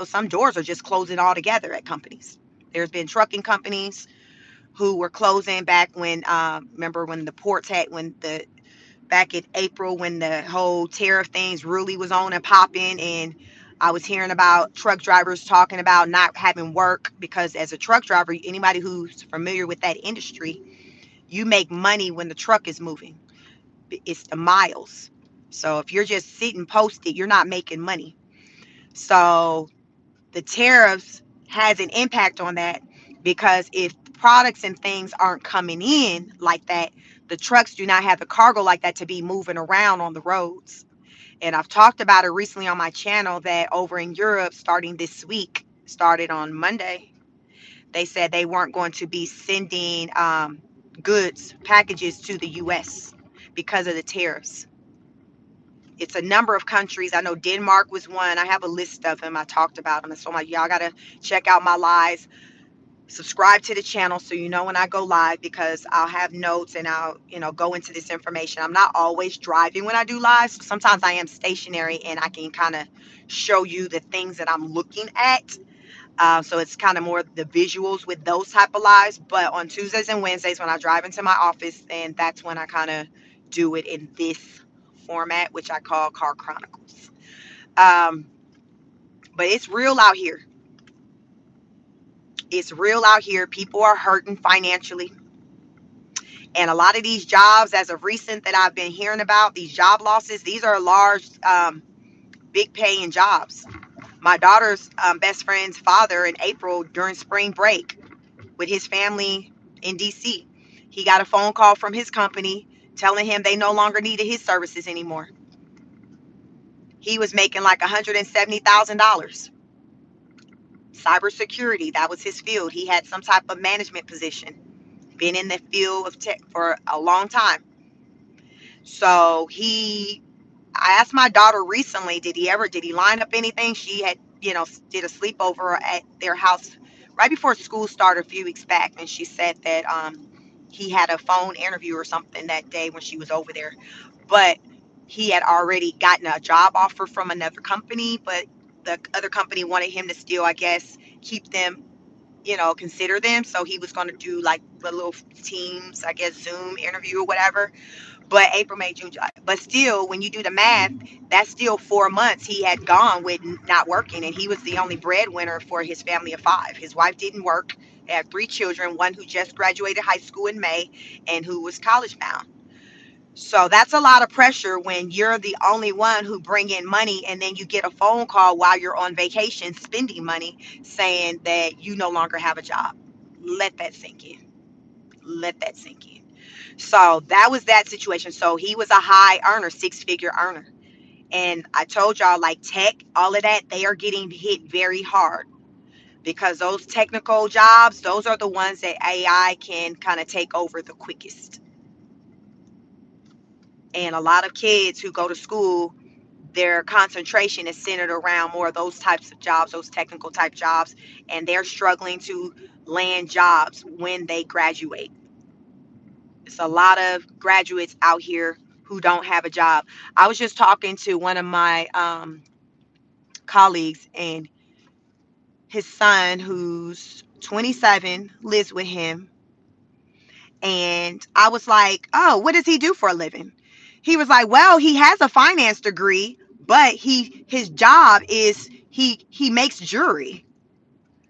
[SPEAKER 1] some doors are just closing altogether at companies. There's been trucking companies who were closing back when, remember when the ports had, back in April, when the whole tariff things really was on and popping. And I was hearing about truck drivers talking about not having work because as a truck driver, anybody who's familiar with that industry, you make money when the truck is moving. It's the miles. So if you're just sitting posted, you're not making money. So the tariffs has an impact on that, because if products and things aren't coming in like that, the trucks do not have the cargo like that to be moving around on the roads. And I've talked about it recently on my channel that over in Europe, starting this week, started on Monday, they said they weren't going to be sending packages to the US because of the tariffs. It's a number of countries. I know Denmark was one. I have a list of them. I talked about them. And so I'm like, y'all got to check out my lives. Subscribe to the channel so you know when I go live, because I'll have notes and I'll, go into this information. I'm not always driving when I do lives. Sometimes I am stationary and I can kind of show you the things that I'm looking at. So it's kind of more the visuals with those type of lives. But on Tuesdays and Wednesdays when I drive into my office, and that's when I kind of do it in this format, which I call Car Chronicles. Um, but it's real out here. It's real out here. People are hurting financially. And a lot of these jobs, as of recent, that I've been hearing about, these job losses, these are large, big paying jobs. My daughter's best friend's father in April during spring break with his family in DC. He got a phone call from his company telling him they no longer needed his services anymore. He was making like $170,000. Cybersecurity, that was his field. He had some type of management position, been in the field of tech for a long time. So I asked my daughter recently, did he line up anything? She had, did a sleepover at their house right before school started a few weeks back. And she said that he had a phone interview or something that day when she was over there. But he had already gotten a job offer from another company, but the other company wanted him to still, I guess, keep them, consider them. So he was going to do like the little Teams, I guess, Zoom interview or whatever. But April, May, June, July. But still, when you do the math, that's still 4 months he had gone with not working. And he was the only breadwinner for his family of five. His wife didn't work. They had three children, one who just graduated high school in May and who was college bound. So that's a lot of pressure when you're the only one who bring in money, and then you get a phone call while you're on vacation spending money saying that you no longer have a job. Let that sink in. Let that sink in. So that was that situation. So he was a high earner, six-figure earner. And I told y'all, like tech, all of that, they are getting hit very hard because those technical jobs, those are the ones that AI can kind of take over the quickest. And a lot of kids who go to school, their concentration is centered around more of those types of jobs, those technical type jobs, and they're struggling to land jobs when they graduate. It's a lot of graduates out here who don't have a job. I was just talking to one of my colleagues, and his son, who's 27, lives with him. And I was like, oh, what does he do for a living? He was like, well, he has a finance degree, but his job is he makes jewelry.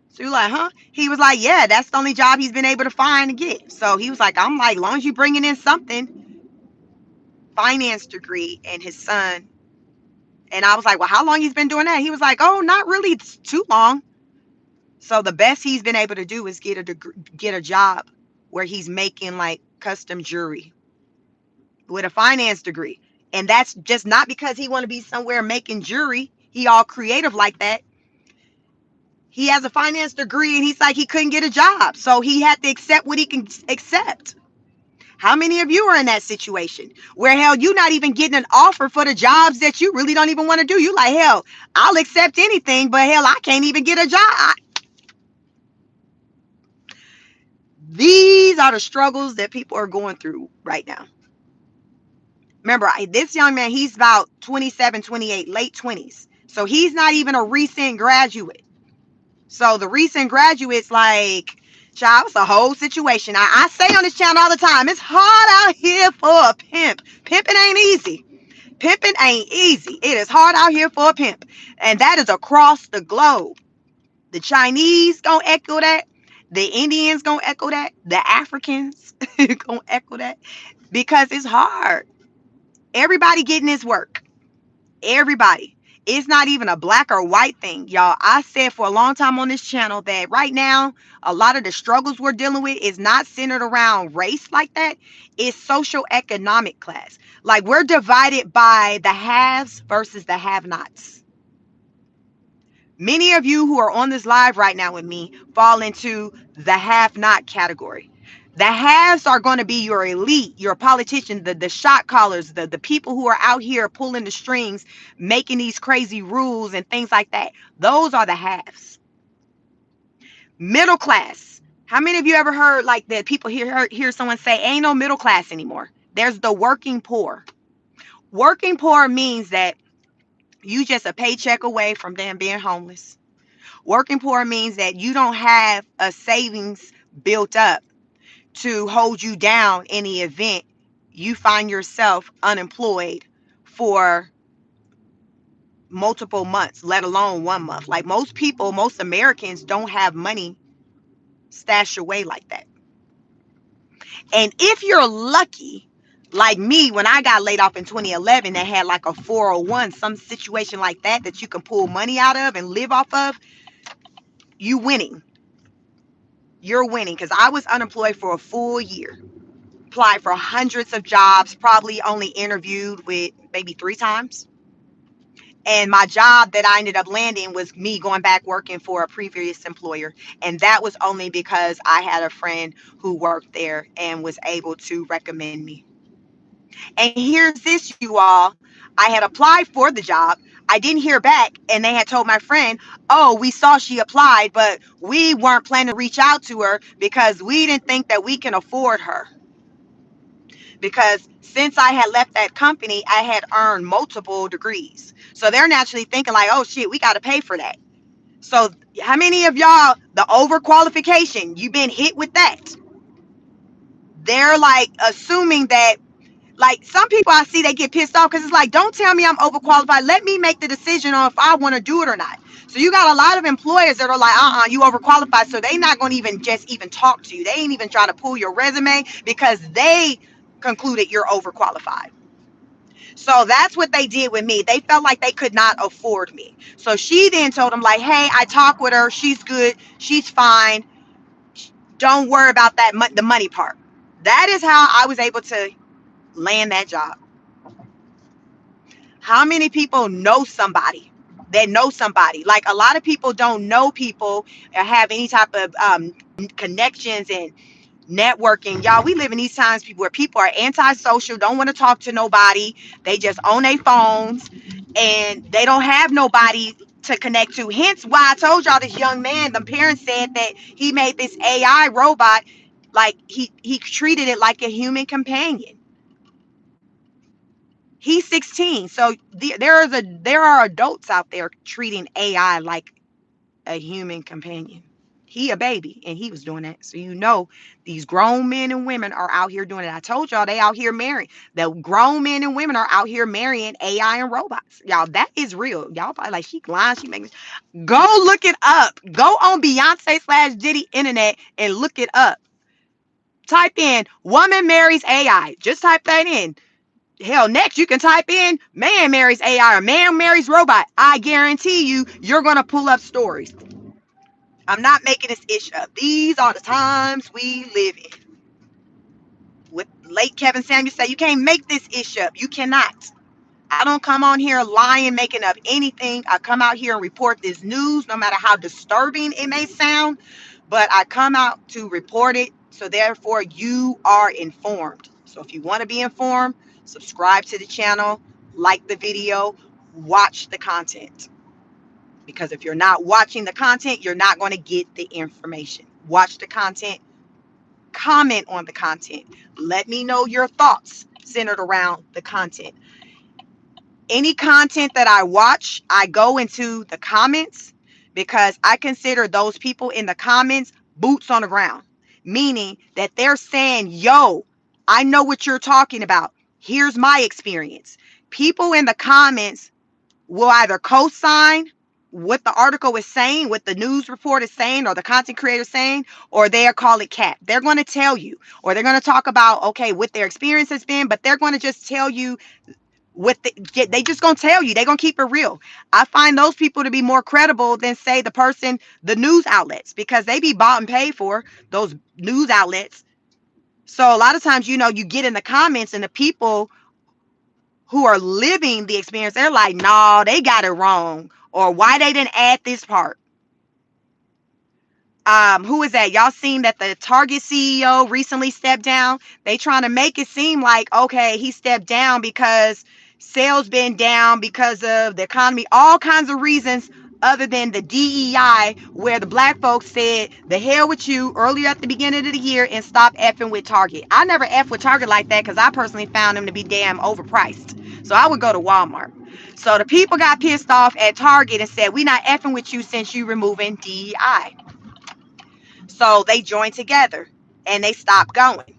[SPEAKER 1] So you're like, huh? He was like, yeah, that's the only job he's been able to find and get. So he was like, I'm like, as long as you bringing in something, finance degree, and his son. And I was like, well, how long he's been doing that? He was like, oh, not really too long. So the best he's been able to do is get a job where he's making like custom jewelry with a finance degree. And that's just not because he want to be somewhere making jewelry. He all creative like that. He has a finance degree and he's like, he couldn't get a job. So he had to accept what he can accept. How many of you are in that situation where, hell, you're not even getting an offer for the jobs that you really don't even want to do? You like, hell, I'll accept anything, but hell, I can't even get a job. These are the struggles that people are going through right now. Remember, this young man, he's about 27, 28, late 20s. So he's not even a recent graduate. So the recent graduates, like, child, it's a whole situation. I say on this channel all the time, it's hard out here for a pimp. Pimping ain't easy. Pimping ain't easy. It is hard out here for a pimp. And that is across the globe. The Chinese gonna echo that. The Indians gonna echo that. The Africans gonna echo that. Because it's hard. Everybody getting this work. Everybody. It's not even a black or white thing, y'all. I said for a long time on this channel that right now, a lot of the struggles we're dealing with is not centered around race like that. It's social economic class. Like, we're divided by the haves versus the have-nots. Many of you who are on this live right now with me fall into the have-not category. The haves are going to be your elite, your politicians, the shot callers, the people who are out here pulling the strings, making these crazy rules and things like that. Those are the haves. Middle class. How many of you ever heard like that? People hear someone say, ain't no middle class anymore. There's the working poor. Working poor means that you just a paycheck away from damn being homeless. Working poor means that you don't have a savings built up to hold you down in the event you find yourself unemployed for multiple months, let alone 1 month. Like, most people, most Americans don't have money stashed away like that. And if you're lucky, Like me, when I got laid off in 2011, they had like a 401, some situation like that that you can pull money out of and live off of. You winning. You're winning, because I was unemployed for a full year. Applied for hundreds of jobs, probably only interviewed with maybe 3 times. And my job that I ended up landing was me going back working for a previous employer. And that was only because I had a friend who worked there and was able to recommend me. And here's this, you all. I had applied for the job. I didn't hear back. And they had told my friend, oh, we saw she applied, but we weren't planning to reach out to her because we didn't think that we can afford her. Because since I had left that company, I had earned multiple degrees. So they're naturally thinking like, oh shit, we got to pay for that. So how many of y'all, the overqualification, you've been hit with that? They're like assuming that, like some people I see, they get pissed off because it's like, don't tell me I'm overqualified. Let me make the decision on if I want to do it or not. So you got a lot of employers that are like, you overqualified. So they not going to even just even talk to you. They ain't even trying to pull your resume because they concluded you're overqualified. So that's what they did with me. They felt like they could not afford me. So she then told them like, hey, I talked with her. She's good. She's fine. Don't worry about that, the money part. That is how I was able to land that job. How many people know somebody that know somebody? Like a lot of people don't know people or have any type of connections and networking. Y'all, we live in these times where people are antisocial, don't want to talk to nobody. They just own their phones and they don't have nobody to connect to. Hence why I told y'all this young man, the parents said that he made this AI robot, like he treated it like a human companion. He's 16. So there are adults out there treating AI like a human companion. He a baby and he was doing that. So these grown men and women are out here doing it. I told y'all they out here marrying. The grown men and women are out here marrying AI and robots. Y'all, that is real. Y'all probably like, she lying, she making. Go look it up. Go on Beyonce/Diddy internet and look it up. Type in woman marries AI. Just type that in. Hell, next you can type in man marries AI or man marries robot. I guarantee you're going to pull up stories. I'm not making this ish up. These are the times we live in. With late Kevin Samuels said, you can't make this ish up. You cannot. I don't come on here lying, making up anything. I come out here and report this news, no matter how disturbing it may sound, but I come out to report it. So therefore you are informed. So if you want to be informed, subscribe to the channel, like the video, watch the content. Because if you're not watching the content, you're not going to get the information. Watch the content, comment on the content. Let me know your thoughts centered around the content. Any content that I watch, I go into the comments because I consider those people in the comments boots on the ground, meaning that they're saying, yo, I know what you're talking about. Here's my experience. People in the comments will either co-sign what the article is saying, what the news report is saying, or the content creator is saying, or they'll call it cap. They're going to tell you, or they're going to talk about, okay, what their experience has been, but they're going to just tell you they just gonna tell you. They're gonna keep it real. I find those people to be more credible than, say, the news outlets, because they be bought and paid for, those news outlets. So a lot of times, you get in the comments and the people who are living the experience, they're like, no, they got it wrong, or why they didn't add this part. Who is that? Y'all seen that the Target CEO recently stepped down? They trying to make it seem like, okay, he stepped down because sales been down because of the economy, all kinds of reasons other than the DEI, where the black folks said, the hell with you earlier at the beginning of the year and stop effing with Target. I never F with Target like that because I personally found them to be damn overpriced. So I would go to Walmart. So the people got pissed off at Target and said, we not effing with you since you removing DEI. So they joined together and they stopped going.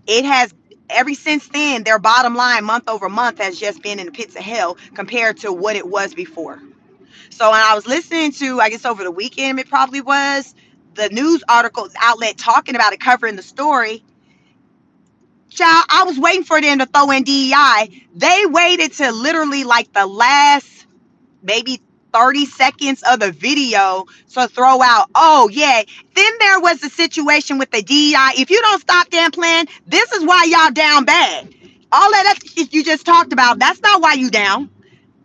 [SPEAKER 1] It has, ever since then, their bottom line month over month has just been in the pits of hell compared to what it was before. So when I was listening to, I guess over the weekend, it probably was, the news article outlet talking about it, covering the story, Child, I was waiting for them to throw in DEI. They waited to literally like the last maybe 30 seconds of the video to throw out, oh yeah. Then there was the situation with the DEI. If you don't stop damn playing, this is why y'all down bad. All that other shit you just talked about, that's not why you down.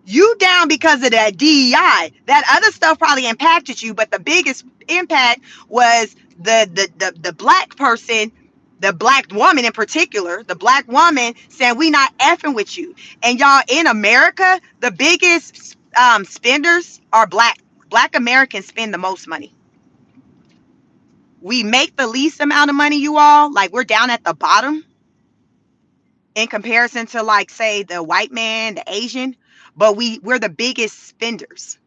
[SPEAKER 1] You down because of that DEI. That other stuff probably impacted you, but the biggest impact was the black person, the black woman in particular, the black woman saying we not effing with you. And y'all, in America, the biggest spenders are black. Black Americans spend the most money. We make the least amount of money, you all. Like, we're down at the bottom in comparison to, like, say the white man, the Asian, but we're the biggest spenders.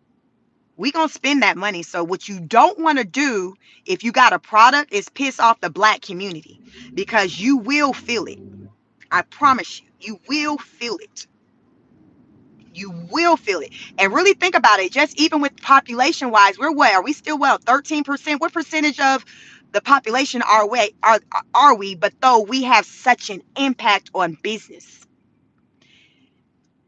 [SPEAKER 1] We gonna spend that money. So what you don't want to do if you got a product is piss off the black community, because you will feel it. I promise you, you will feel it. You will feel it. And really think about it. Just even with population wise, we're what? Are we still 13%? What percentage of the population are we? But though we have such an impact on business.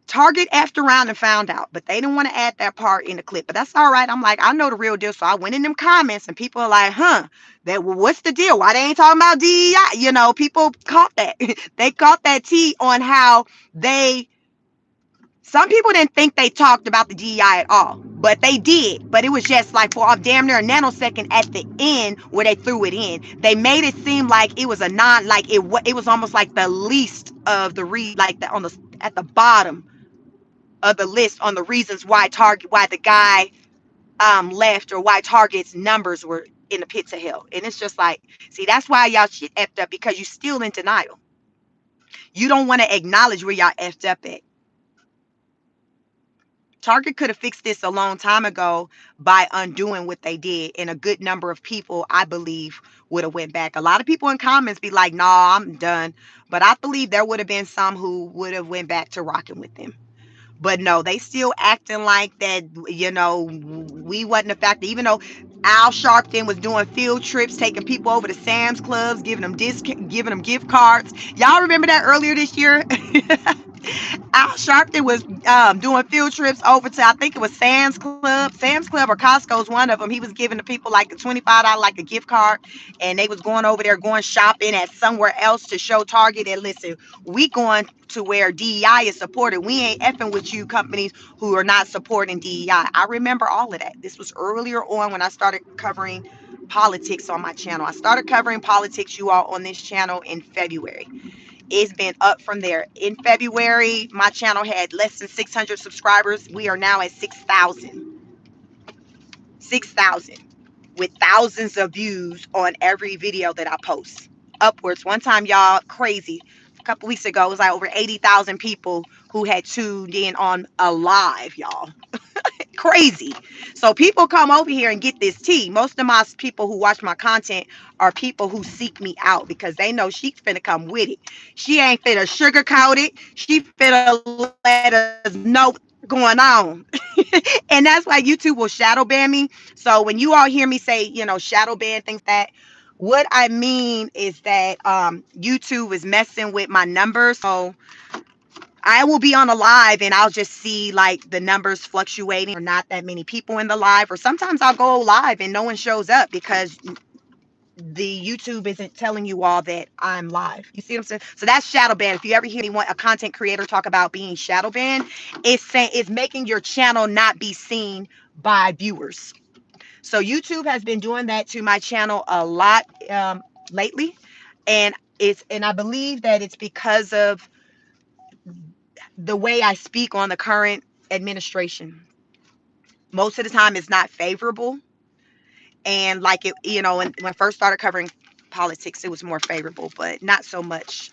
[SPEAKER 1] Target effed around and found out, but they didn't want to add that part in the clip. But that's all right. I'm like, I know the real deal. So I went in them comments and people are like, well, what's the deal? Why they ain't talking about DEI? You know, people caught that. They caught that tea on how some people didn't think they talked about the DEI at all, but they did. But it was just like for a damn near a nanosecond at the end where they threw it in. They made it seem like it was it was almost like the least of the at the bottom of the list on the reasons why the guy left, or why Target's numbers were in the pits of hell. And it's just like, see, that's why y'all shit effed up, because you still in denial. You don't want to acknowledge where y'all effed up at. Target could have fixed this a long time ago by undoing what they did, and a good number of people, I believe, would have went back. A lot of people in comments be like, nah, I'm done. But I believe there would have been some who would have went back to rocking with them. But no, they still acting like that, we wasn't a factor. Even though Al Sharpton was doing field trips, taking people over to Sam's Clubs, giving them gift cards. Y'all remember that earlier this year? Al Sharpton was doing field trips over to, I think it was Sam's Club or Costco's, one of them. He was giving the people like a $25 like a gift card, and they was going over there going shopping at somewhere else to show Target and listen, we going to where DEI is supported. We ain't effing with you companies who are not supporting DEI. I remember all of that. This was earlier on when I started covering politics on my channel. I started covering politics, you all, on this channel in February. It's been up from there. In February, my channel had less than 600 subscribers. We are now at 6,000. 6,000 with thousands of views on every video that I post. Upwards. One time, y'all, crazy. A couple weeks ago, it was like over 80,000 people who had tuned in on a live, y'all. Crazy. So people come over here and get this tea. Most of my people who watch my content are people who seek me out because they know she's finna come with it. She ain't finna sugarcoat it. She finna let us know what's going on. And that's why YouTube will shadow ban me. So when you all hear me say, shadow ban things, that what I mean is that YouTube is messing with my numbers. So I will be on a live and I'll just see like the numbers fluctuating, or not that many people in the live, or sometimes I'll go live and no one shows up because the YouTube isn't telling you all that I'm live. You see what I'm saying? So that's shadow ban. If you ever hear a content creator talk about being shadow banned, it's making your channel not be seen by viewers. So YouTube has been doing that to my channel a lot lately, and I believe that it's because of the way I speak on the current administration. Most of the time it's not favorable. And like when I first started covering politics, it was more favorable, but not so much.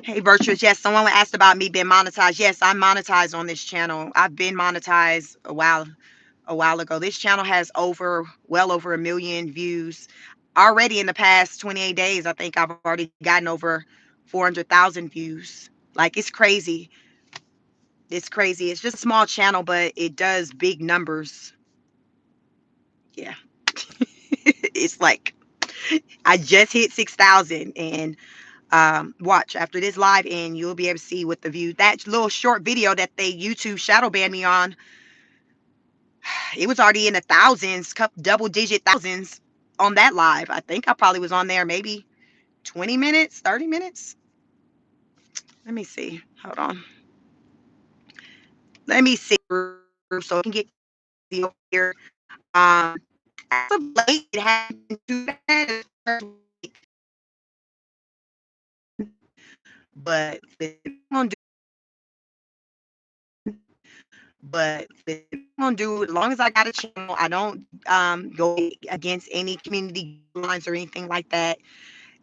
[SPEAKER 1] Hey, Virtuous, yes, someone asked about me being monetized. Yes, I'm monetized on this channel. I've been monetized a while ago. This channel has well over 1 million views. Already in the past 28 days, I think I've already gotten over 400,000 views. Like, it's crazy. It's crazy. It's just a small channel, but it does big numbers. Yeah. It's like, I just hit 6,000, and watch after this live and you'll be able to see what the view. That little short video that they YouTube shadow banned me on, it was already in the thousands, double digit thousands on that live. I think I probably was on there maybe 20 minutes, 30 minutes. Let me see. Hold on. Let me see so I can get the over here. Um, as of late, it hasn't been too bad, but I'm gonna do as long as I got a channel. I don't go against any community guidelines or anything like that.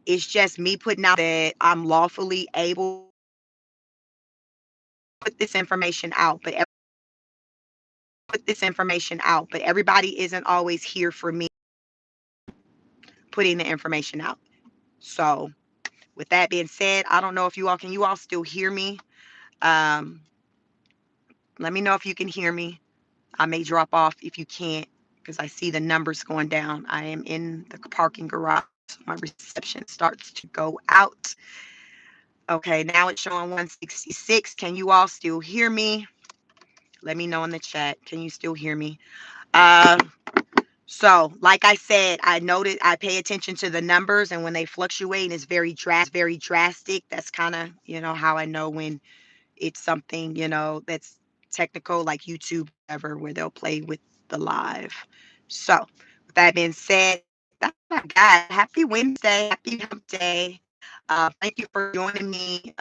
[SPEAKER 1] It's just me putting out that I'm lawfully able to put this information out, but everybody isn't always here for me putting the information out. So with that being said, I don't know if you all still hear me? Um, let me know if you can hear me. I may drop off if you can't, because I see the numbers going down. I am in the parking garage. My reception starts to go out. Okay, now it's showing 166. Can you all still hear me? Let me know in the chat. Can you still hear me? Uh, so, like I said, I pay attention to the numbers, and when they fluctuate, it's very drastic. That's kind of, how I know when it's something, that's technical, like YouTube, ever, where they'll play with the live. So, with that being said, that's what I got. Happy Wednesday. Happy hump day. Thank you for joining me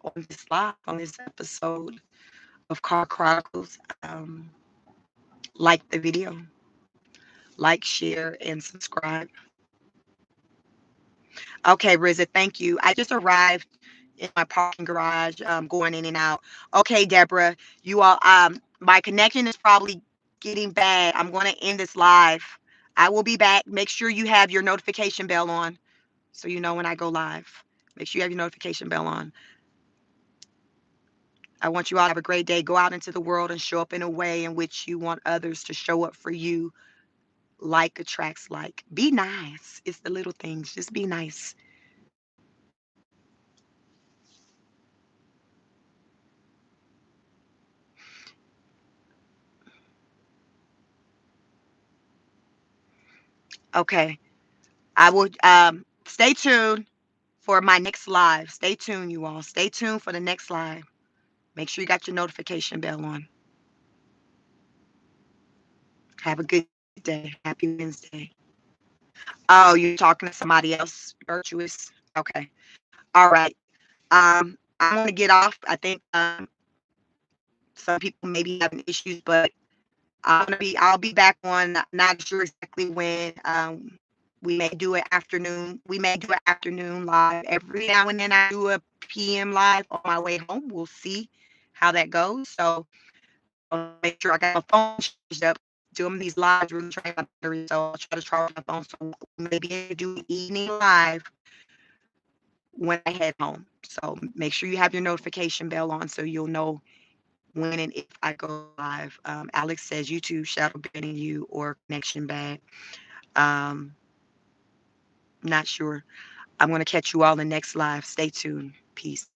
[SPEAKER 1] on this episode of Car Chronicles. Like the video, like, share, and subscribe. Okay, Riza, thank you. I just arrived in my parking garage, going in and out. Okay, Deborah, you all, my connection is probably getting bad. I'm going to end this live. I will be back. Make sure you have your notification bell on so you know when I go live. Make sure you have your notification bell on. I want you all to have a great day. Go out into the world and show up in a way in which you want others to show up for you. Like attracts like. Be nice. It's the little things. Just be nice. Okay. I will stay tuned for my next live. Stay tuned, you all. Stay tuned for the next live. Make sure you got your notification bell on. Have a good day. Happy Wednesday. Oh, you're talking to somebody else, virtuous. Okay. All right. I'm gonna get off. I think some people may be having issues, but I'll be back on, not sure exactly when. We may do an afternoon live. Every now and then I do a PM live on my way home. We'll see how that goes. So I'll make sure I got my phone charged up. Doing these lives really drain my battery, so I'll try to charge my phone so maybe I do an evening live when I head home. So make sure you have your notification bell on so you'll know when and if I go live. Alex says YouTube shadow banning you or connection bad. Um, Not sure. I'm going to catch you all in the next live. Stay tuned. Peace.